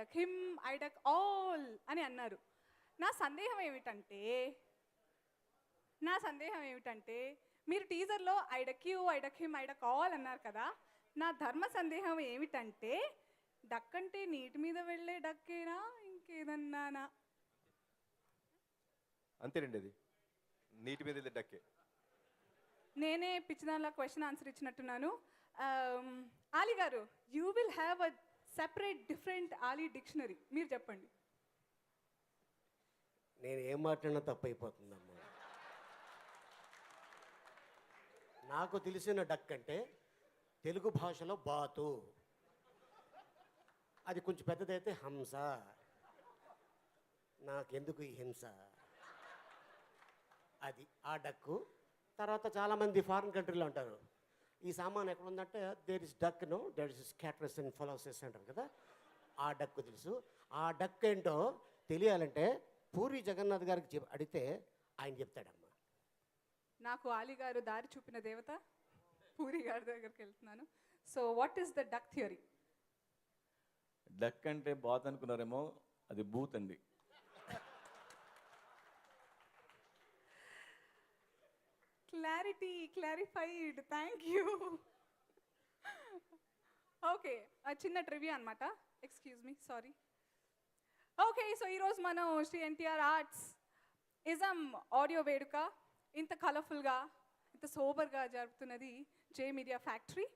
Duck him, I duck all అని అన్నారు. నా సందేహం ఏమిటంటే మీరు టీజర్లో I duck you, I duck him, I duck all అన్నారు కదా. నా ధర్మ సందేహం ఏమిటంటే డక్ అంటే నీటి మీద వెళ్ళే డక్కేనా ఇంకేదన్నానా? అంతేనండి, అది నీటి మీద వెళ్ళే డక్కే. నేనే పిచ్చిదానిలా క్వశ్చన్ ఆన్సర్ ఇచ్చినట్టున్నాను. ఆలీ గారు, you will have a separate different Ali dictionary. మీరు చెప్పండి. నేను ఏం మాట్లాడినా తప్పు అయిపోతుందమ్మా. నాకు తెలిసిన డక్ అంటే తెలుగు భాషలో బాతు, అది కొంచెం పెద్దదైతే హంస. నాకెందుకు ఈ హింస, అది ఆ డక్కు. తర్వాత చాలామంది ఫారిన్ కంట్రీలో అంటారు ఈ సామాన్ ఎక్కడ ఉందంటే there is duck no, there is క్యాట్రస్ అండ్ ఫలాసెస్ అంటారు కదా, ఆ డక్కు తెలుసు. ఆ డక్ ఏంటో తెలియాలంటే పూరి జగన్నాథ్ గారికి అడిగితే ఆయన చెప్తాడమ్మా. నాకు ఆలీ గారు దారి చూపిన దేవత, పూరి గారి దగ్గరికి వెళ్తున్నాను. So what is the duck theory? Duck అంటే బాత్ అనుకున్నారేమో, అది బూత్ అండి. Clarified, thank you. ఓకే, చిన్న ట్రివియా అనమాట. Excuse me, sorry. Okay, so ఈరోజు మనం Shri NTR arts ISM audio వేడుక ఇంత కలర్ఫుల్గా, ఇంత సోబర్గా జరుపుతున్నది జే మీడియా ఫ్యాక్టరీ.